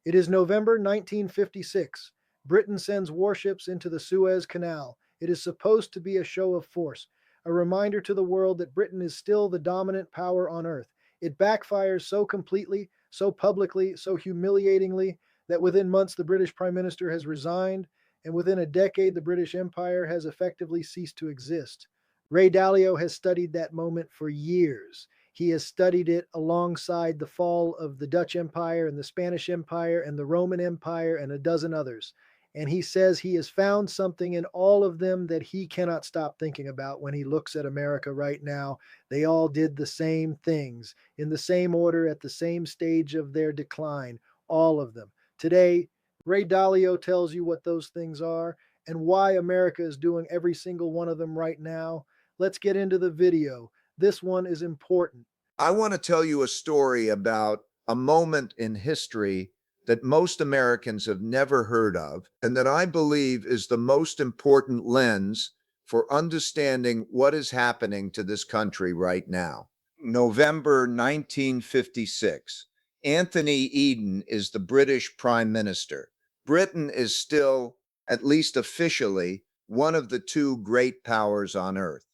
It is November 1956. Britain sends warships into the Suez Canal. It is supposed to be a show of force, a reminder to the world that Britain is still the dominant power on earth. It backfires so completely, so publicly, so humiliatingly that within months the British Prime Minister has resigned, and within a decade the British Empire has effectively ceased to exist. Ray Dalio has studied that moment for years. He has studied it alongside the fall of the Dutch Empire and the Spanish Empire and the Roman Empire and a dozen others. And he says he has found something in all of them that he cannot stop thinking about when he looks at America right now. They all did the same things in the same order at the same stage of their decline, all of them. Today, Ray Dalio tells you what those things are and why America is doing every single one of them right now. Let's get into the video. This one is important. I want to tell you a story about a moment in history that most Americans have never heard of, and that I believe is the most important lens for understanding what is happening to this country right now. November 1956. Anthony Eden is the British Prime Minister. Britain is still, at least officially, one of the two great powers on earth.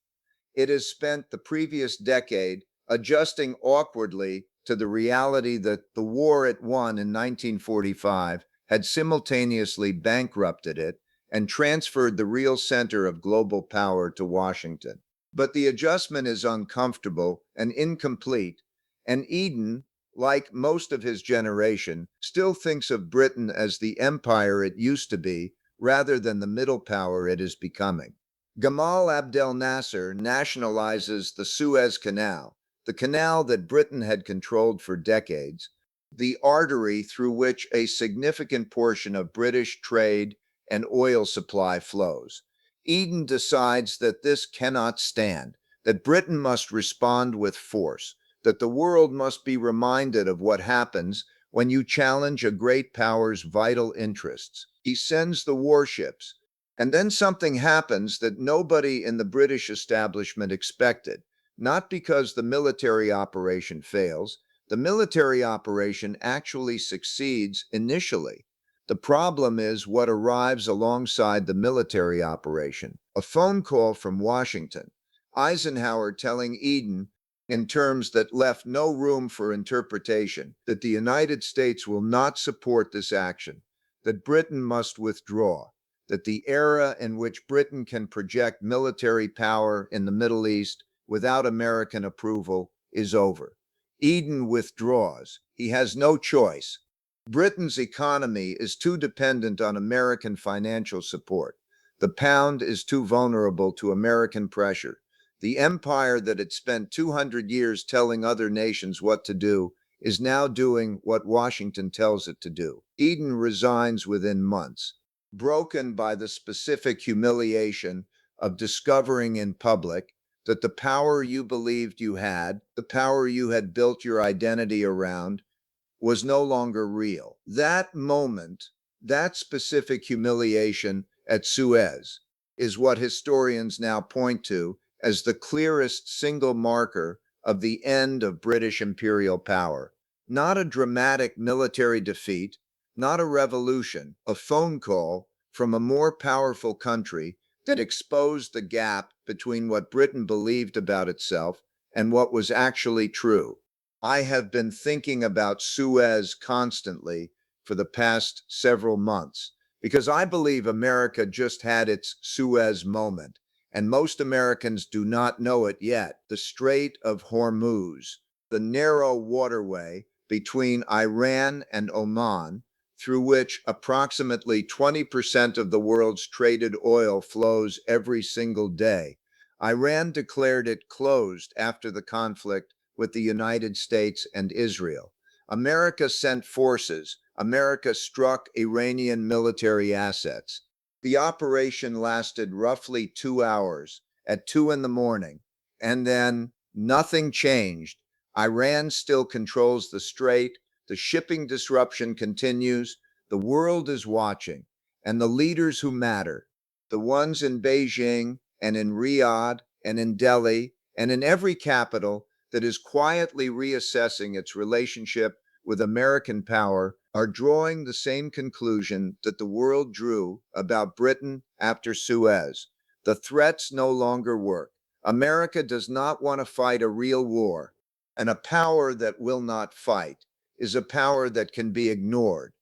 It has spent the previous decade adjusting awkwardly to the reality that the war it won in 1945 had simultaneously bankrupted it and transferred the real center of global power to Washington. But the adjustment is uncomfortable and incomplete, and Eden, like most of his generation, still thinks of Britain as the empire it used to be rather than the middle power it is becoming. Gamal Abdel Nasser nationalizes the Suez Canal, the canal that Britain had controlled for decades, the artery through which a significant portion of British trade and oil supply flows. Eden decides that this cannot stand, that Britain must respond with force, that the world must be reminded of what happens when you challenge a great power's vital interests. He sends the warships, and then something happens that nobody in the British establishment expected. Not because the military operation fails. The military operation actually succeeds initially. The problem is what arrives alongside the military operation. A phone call from Washington. Eisenhower telling Eden, in terms that left no room for interpretation, that the United States will not support this action, that Britain must withdraw, that the era in which Britain can project military power in the Middle East without American approval is over. Eden withdraws. He has no choice. Britain's economy is too dependent on American financial support. The pound is too vulnerable to American pressure. The empire that had spent 200 years telling other nations what to do is now doing what Washington tells it to do. Eden resigns within months, broken by the specific humiliation of discovering in public that the power you believed you had, the power you had built your identity around, was no longer real. That moment, that specific humiliation at Suez, is what historians now point to as the clearest single marker of the end of British imperial power. Not a dramatic military defeat, not a revolution, a phone call from a more powerful country that exposed the gap between what Britain believed about itself and what was actually true. I have been thinking about Suez constantly for the past several months because I believe America just had its Suez moment, and most Americans do not know it yet. The Strait of Hormuz, the narrow waterway between Iran and Oman, through which approximately 20% of the world's traded oil flows every single day. Iran declared it closed after the conflict with the United States and Israel. America sent forces. America struck Iranian military assets. The operation lasted roughly 2 hours at 2 in the morning, and then nothing changed. Iran still controls the strait. The shipping disruption continues. The world is watching, and the leaders who matter, the ones in Beijing and in Riyadh and in Delhi and in every capital that is quietly reassessing its relationship with American power, are drawing the same conclusion that the world drew about Britain after Suez. The threats no longer work. America does not want to fight a real war, and a power that will not fight is a power that can be ignored.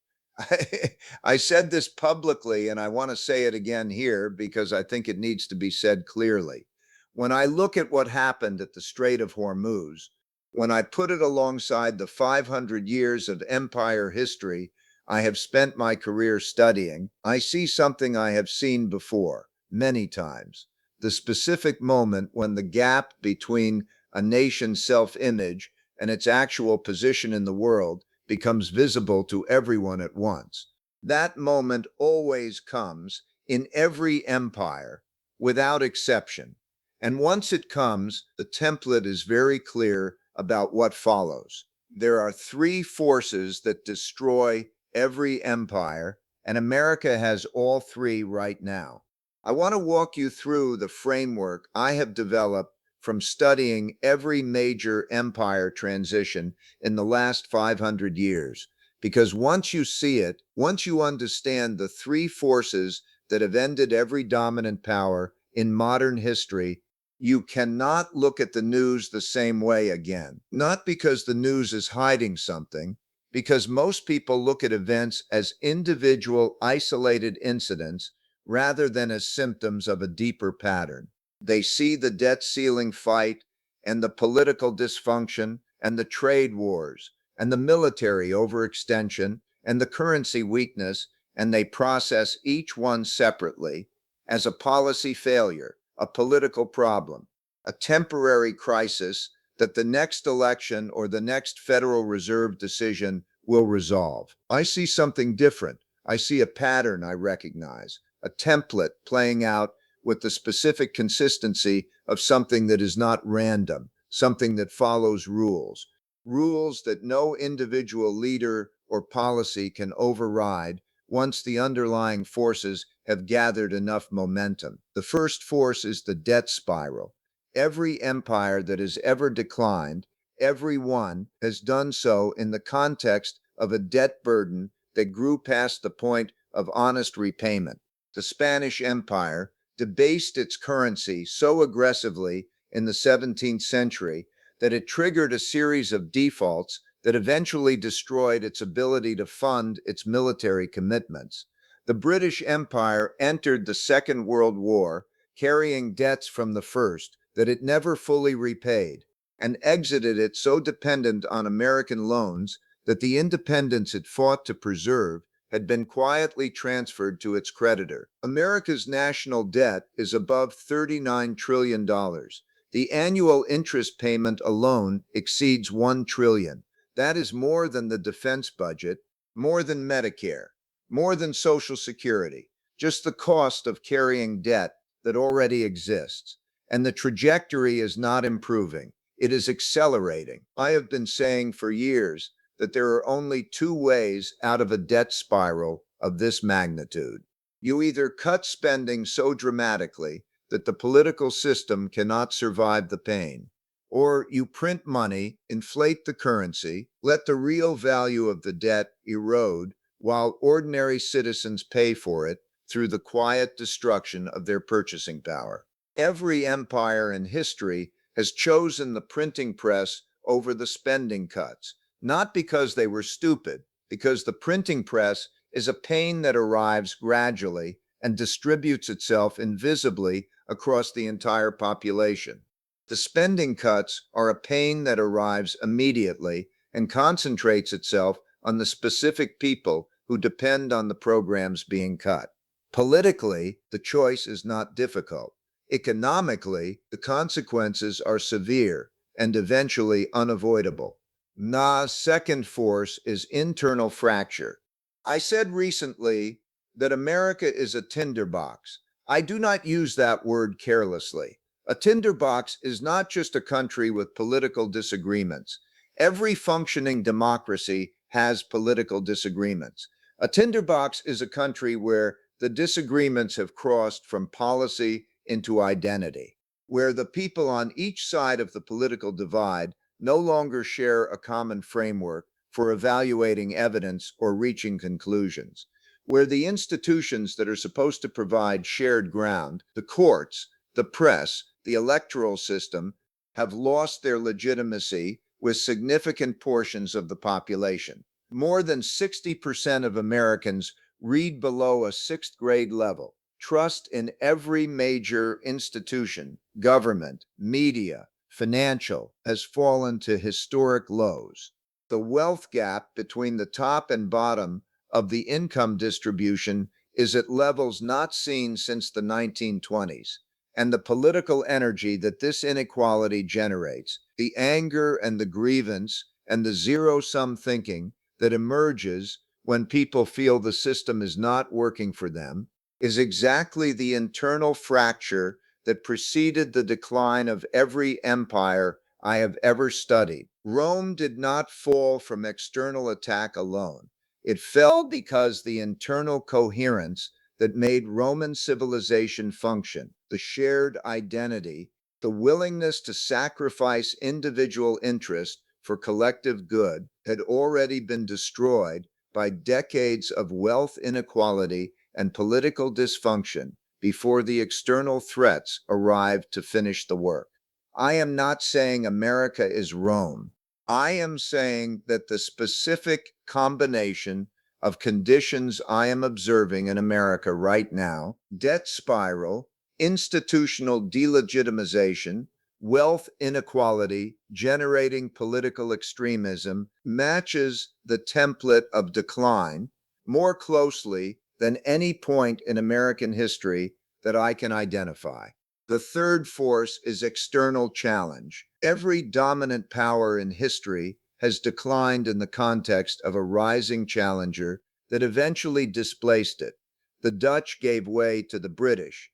I said this publicly, and I want to say it again here because I think it needs to be said clearly. When I look at what happened at the Strait of Hormuz, when I put it alongside the 500 years of empire history I have spent my career studying, I see something I have seen before, many times. The specific moment when the gap between a nation's self image and its actual position in the world becomes visible to everyone at once. That moment always comes in every empire, without exception. And once it comes, the template is very clear about what follows. There are three forces that destroy every empire, and America has all three right now. I want to walk you through the framework I have developed from studying every major empire transition in the last 500 years. Because once you see it, once you understand the three forces that have ended every dominant power in modern history, you cannot look at the news the same way again. Not because the news is hiding something, because most people look at events as individual, isolated incidents rather than as symptoms of a deeper pattern. They see the debt ceiling fight and the political dysfunction and the trade wars and the military overextension and the currency weakness, and they process each one separately as a policy failure, a political problem, a temporary crisis that the next election or the next Federal Reserve decision will resolve. I see something different. I see a pattern I recognize, a template playing out with the specific consistency of something that is not random, something that follows rules, rules that no individual leader or policy can override once the underlying forces have gathered enough momentum. The first force is the debt spiral. Every empire that has ever declined, every one has done so in the context of a debt burden that grew past the point of honest repayment. The Spanish Empire debased its currency so aggressively in the 17th century that it triggered a series of defaults that eventually destroyed its ability to fund its military commitments. The British Empire entered the Second World War carrying debts from the first that it never fully repaid, and exited it so dependent on American loans that the independence it fought to preserve had been quietly transferred to its creditor. America's national debt is above $39 trillion. The annual interest payment alone exceeds $1 trillion. That is more than the defense budget, more than Medicare, more than Social Security, just the cost of carrying debt that already exists. And the trajectory is not improving, it is accelerating. I have been saying for years that there are only two ways out of a debt spiral of this magnitude. You either cut spending so dramatically that the political system cannot survive the pain, or you print money, inflate the currency, let the real value of the debt erode while ordinary citizens pay for it through the quiet destruction of their purchasing power. Every empire in history has chosen the printing press over the spending cuts, not because they were stupid, because the printing press is a pain that arrives gradually and distributes itself invisibly across the entire population. The spending cuts are a pain that arrives immediately and concentrates itself on the specific people who depend on the programs being cut. Politically, the choice is not difficult. Economically, the consequences are severe and eventually unavoidable. Na's second force is internal fracture. I said recently that America is a tinderbox. I do not use that word carelessly. A tinderbox is not just a country with political disagreements. Every functioning democracy has political disagreements. A tinderbox is a country where the disagreements have crossed from policy into identity, where the people on each side of the political divide no longer share a common framework for evaluating evidence or reaching conclusions. Where the institutions that are supposed to provide shared ground, the courts, the press, the electoral system, have lost their legitimacy with significant portions of the population. More than 60% of Americans read below a sixth grade level. Trust in every major institution, government, media, financial, has fallen to historic lows. The wealth gap between the top and bottom of the income distribution is at levels not seen since the 1920s. And the political energy that this inequality generates, the anger and the grievance and the zero-sum thinking that emerges when people feel the system is not working for them, is exactly the internal fracture that preceded the decline of every empire I have ever studied. Rome did not fall from external attack alone. It fell because the internal coherence that made Roman civilization function, the shared identity, the willingness to sacrifice individual interest for collective good, had already been destroyed by decades of wealth inequality and political dysfunction before the external threats arrived to finish the work. I am not saying America is Rome. I am saying that the specific combination of conditions I am observing in America right now, debt spiral, institutional delegitimization, wealth inequality generating political extremism, matches the template of decline more closely than any point in American history that I can identify. The third force is external challenge. Every dominant power in history has declined in the context of a rising challenger that eventually displaced it. The Dutch gave way to the British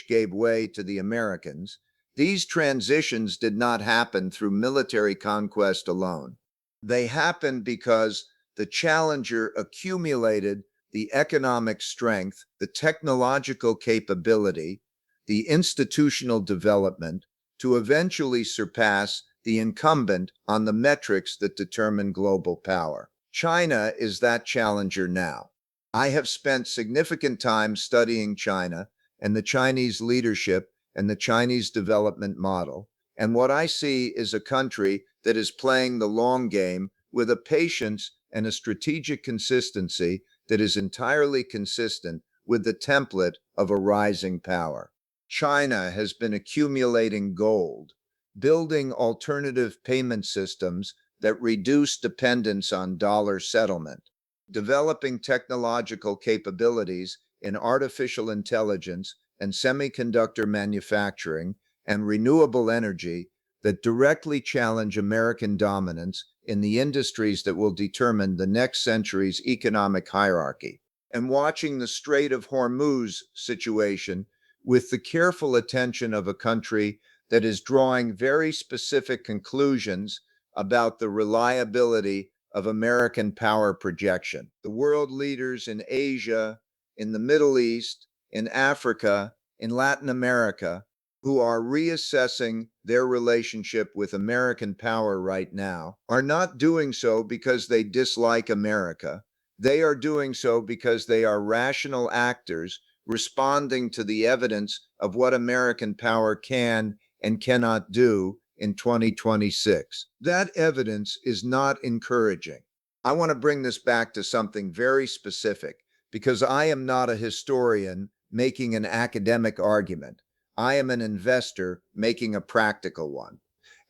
gave way to the Americans. These transitions did not happen through military conquest alone. They happened because the challenger accumulated the economic strength, the technological capability, the institutional development to eventually surpass the incumbent on the metrics that determine global power. China is that challenger now. I have spent significant time studying China and the Chinese leadership and the Chinese development model. And what I see is a country that is playing the long game with a patience and a strategic consistency that is entirely consistent with the template of a rising power. China has been accumulating gold, building alternative payment systems that reduce dependence on dollar settlement, developing technological capabilities in artificial intelligence and semiconductor manufacturing and renewable energy that directly challenge American dominance in the industries that will determine the next century's economic hierarchy. And watching the Strait of Hormuz situation with the careful attention of a country that is drawing very specific conclusions about the reliability of American power projection. The world leaders in Asia, in the Middle East, in Africa, in Latin America, who are reassessing their relationship with American power right now, are not doing so because they dislike America. They are doing so because they are rational actors responding to the evidence of what American power can and cannot do in 2026. That evidence is not encouraging. I want to bring this back to something very specific because I am not a historian making an academic argument. I am an investor making a practical one.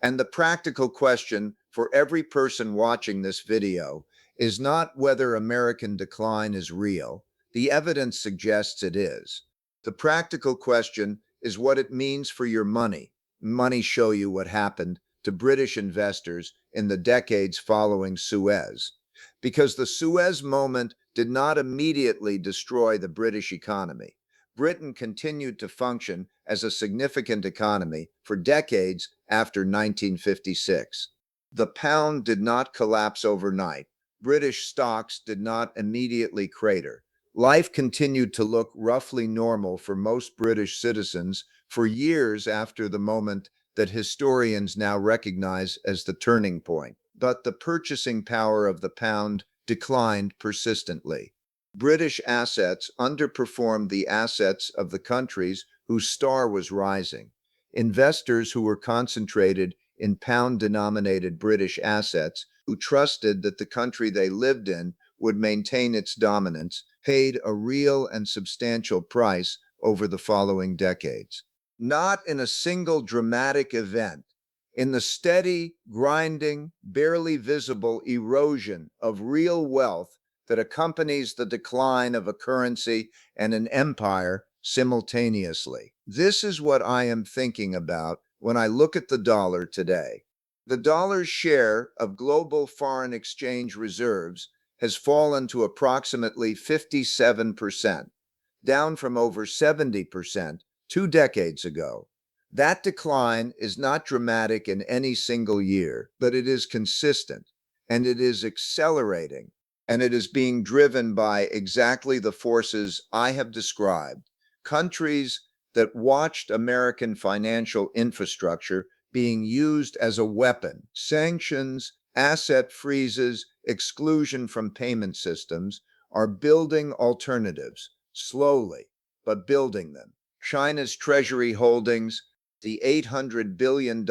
And the practical question for every person watching this video is not whether American decline is real. The evidence suggests it is. The practical question is what it means for your money. Money show you what happened to British investors in the decades following Suez. Because the Suez moment did not immediately destroy the British economy. Britain continued to function as a significant economy for decades after 1956. The pound did not collapse overnight. British stocks did not immediately crater. Life continued to look roughly normal for most British citizens for years after the moment that historians now recognize as the turning point. but the purchasing power of the pound declined persistently. British assets underperformed the assets of the countries whose star was rising. Investors who were concentrated in pound-denominated British assets, who trusted that the country they lived in would maintain its dominance, paid a real and substantial price over the following decades. Not in a single dramatic event, in the steady, grinding, barely visible erosion of real wealth that accompanies the decline of a currency and an empire simultaneously. This is what I am thinking about when I look at the dollar today. The dollar's share of global foreign exchange reserves has fallen to approximately 57%, down from over 70% 2 decades ago. That decline is not dramatic in any single year, but it is consistent, and it is accelerating, and it is being driven by exactly the forces I have described. Countries that watched American financial infrastructure being used as a weapon, sanctions, asset freezes, exclusion from payment systems, are building alternatives, slowly, but building them. China's treasury holdings, the $800 billion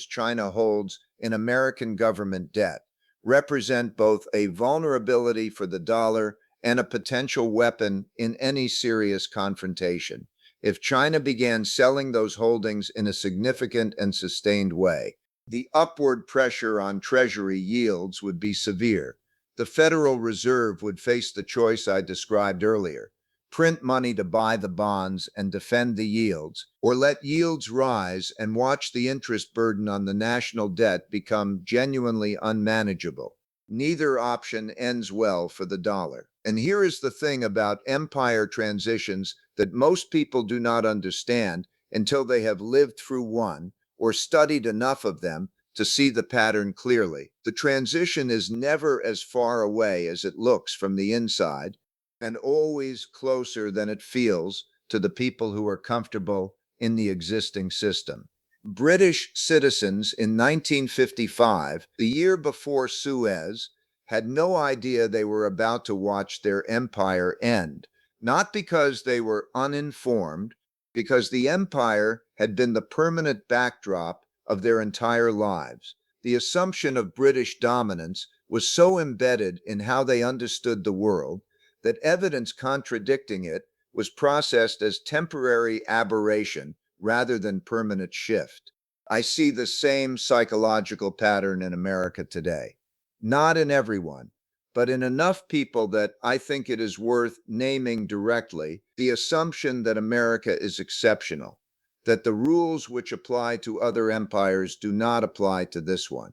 China holds in American government debt, represent both a vulnerability for the dollar and a potential weapon in any serious confrontation. If China began selling those holdings in a significant and sustained way, the upward pressure on Treasury yields would be severe. The Federal Reserve would face the choice I described earlier: print money to buy the bonds and defend the yields, or let yields rise and watch the interest burden on the national debt become genuinely unmanageable. Neither option ends well for the dollar. And here is the thing about empire transitions that most people do not understand until they have lived through one or studied enough of them to see the pattern clearly. The transition is never as far away as it looks from the inside, and always closer than it feels to the people who are comfortable in the existing system. British citizens in 1955, the year before Suez, had no idea they were about to watch their empire end, not because they were uninformed, because the empire had been the permanent backdrop of their entire lives. The assumption of British dominance was so embedded in how they understood the world that evidence contradicting it was processed as temporary aberration rather than permanent shift. I see the same psychological pattern in America today. Not in everyone, but in enough people that I think it is worth naming directly: the assumption that America is exceptional, that the rules which apply to other empires do not apply to this one,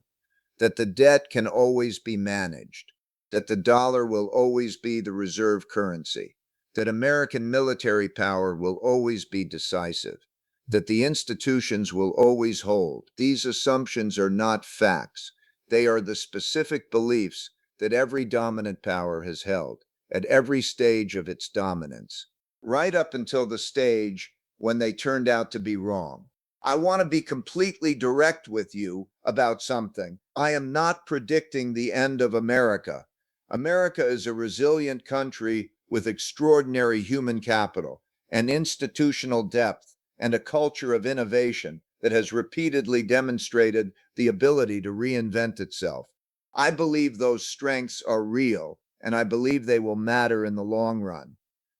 that the debt can always be managed, that the dollar will always be the reserve currency, that American military power will always be decisive, that the institutions will always hold. These assumptions are not facts. They are the specific beliefs that every dominant power has held at every stage of its dominance, right up until the stage when they turned out to be wrong. I want to be completely direct with you about something. I am not predicting the end of America. America is a resilient country with extraordinary human capital and institutional depth and a culture of innovation that has repeatedly demonstrated the ability to reinvent itself. I believe those strengths are real, and I believe they will matter in the long run.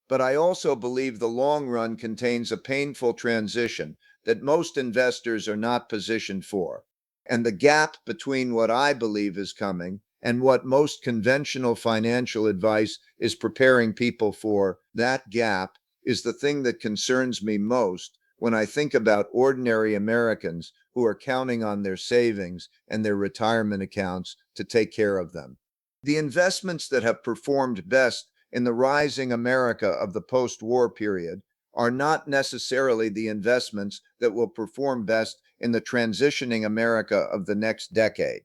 But I also believe the long run contains a painful transition that most investors are not positioned for. And the gap between what I believe is coming and what most conventional financial advice is preparing people for, that gap is the thing that concerns me most when I think about ordinary Americans who are counting on their savings and their retirement accounts to take care of them. The investments that have performed best in the rising America of the post-war period are not necessarily the investments that will perform best in the transitioning America of the next decade.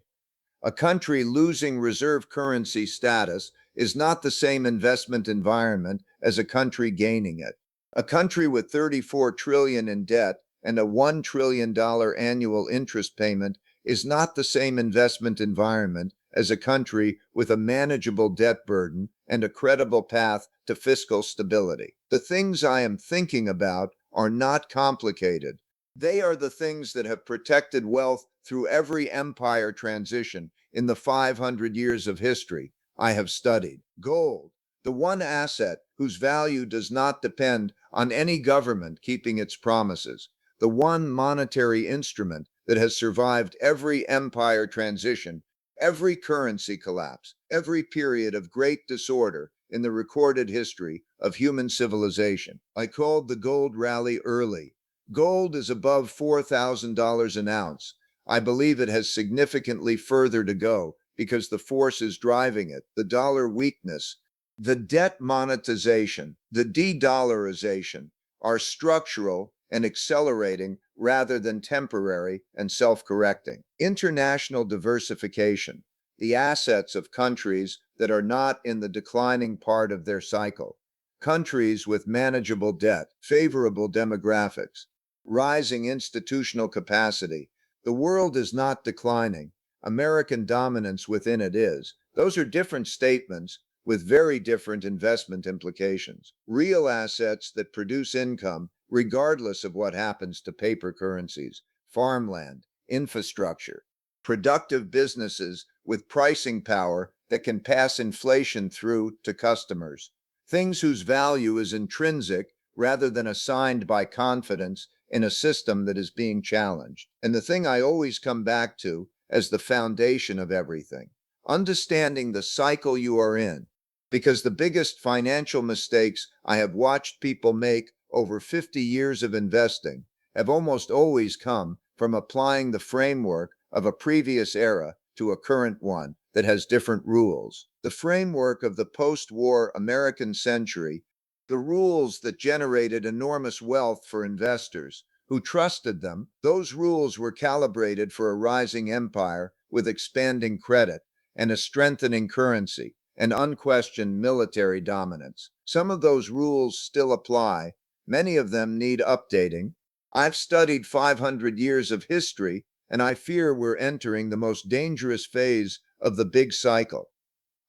A country losing reserve currency status is not the same investment environment as a country gaining it. A country with $34 trillion in debt and a $1 trillion annual interest payment is not the same investment environment as a country with a manageable debt burden and a credible path to fiscal stability. The things I am thinking about are not complicated. They are the things that have protected wealth through every empire transition in the 500 years of history I have studied. Gold, the one asset whose value does not depend on any government keeping its promises, the one monetary instrument that has survived every empire transition, every currency collapse, every period of great disorder in the recorded history of human civilization. I called the gold rally early. Gold is above $4,000 an ounce. I believe it has significantly further to go because the force is driving it, the dollar weakness, the debt monetization, the de-dollarization are structural and accelerating rather than temporary and self-correcting. International diversification, the assets of countries that are not in the declining part of their cycle, countries with manageable debt, favorable demographics, rising institutional capacity. The world is not declining. American dominance within it is. Those are different statements with very different investment implications. Real assets that produce income regardless of what happens to paper currencies, farmland, infrastructure, productive businesses with pricing power that can pass inflation through to customers, things whose value is intrinsic rather than assigned by confidence in a system that is being challenged. And the thing I always come back to as the foundation of everything, understanding the cycle you are in, because the biggest financial mistakes I have watched people make over 50 years of investing have almost always come from applying the framework of a previous era to a current one that has different rules. The framework of the post-war American century, the rules that generated enormous wealth for investors who trusted them, those rules were calibrated for a rising empire with expanding credit and a strengthening currency and unquestioned military dominance. Some of those rules still apply. Many of them need updating. I've studied 500 years of history, and I fear we're entering the most dangerous phase of the big cycle.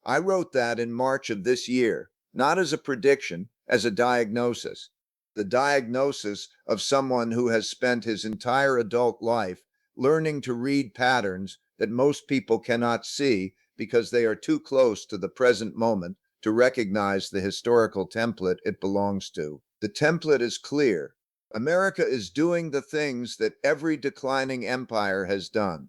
I wrote that in March of this year, not as a prediction, as a diagnosis. The diagnosis of someone who has spent his entire adult life learning to read patterns that most people cannot see because they are too close to the present moment to recognize the historical template it belongs to. The template is clear. America is doing the things that every declining empire has done,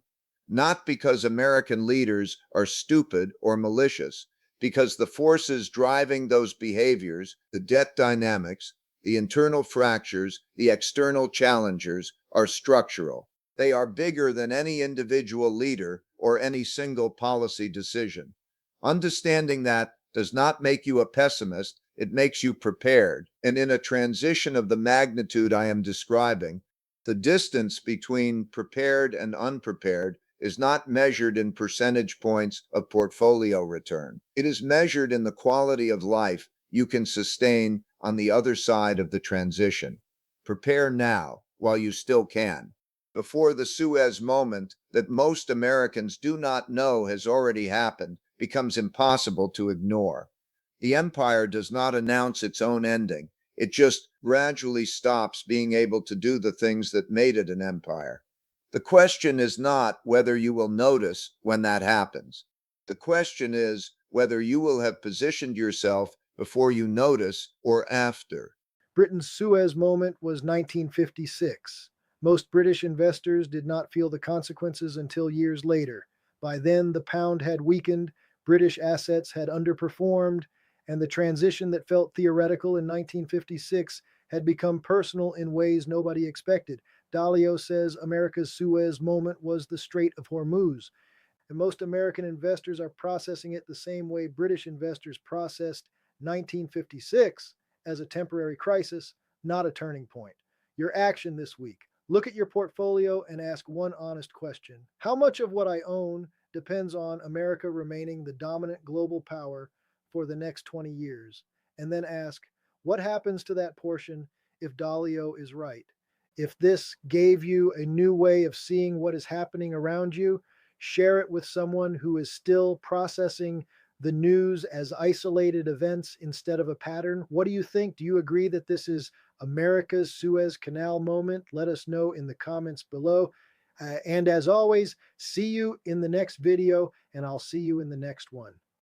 not because American leaders are stupid or malicious, because the forces driving those behaviors, the debt dynamics, the internal fractures, the external challengers, are structural. They are bigger than any individual leader or any single policy decision. Understanding that does not make you a pessimist, it makes you prepared. And in a transition of the magnitude I am describing, the distance between prepared and unprepared is not measured in percentage points of portfolio return. It is measured in the quality of life you can sustain on the other side of the transition. Prepare now while you still can, before the Suez moment that most Americans do not know has already happened becomes impossible to ignore. The empire does not announce its own ending. It just gradually stops being able to do the things that made it an empire. The question is not whether you will notice when that happens. The question is whether you will have positioned yourself before you notice or after. Britain's Suez moment was 1956. Most British investors did not feel the consequences until years later. By then, the pound had weakened, British assets had underperformed, and the transition that felt theoretical in 1956 had become personal in ways nobody expected. Dalio says America's Suez moment was the Strait of Hormuz, and most American investors are processing it the same way British investors processed 1956 as a temporary crisis, not a turning point. Your action this week. Look at your portfolio and ask one honest question. How much of what I own depends on America remaining the dominant global power for the next 20 years? And then ask, what happens to that portion if Dalio is right? If this gave you a new way of seeing what is happening around you, share it with someone who is still processing the news as isolated events instead of a pattern. What do you think? Do you agree that this is America's Suez Canal moment? Let us know in the comments below. And as always, see you in the next video, and I'll see you in the next one.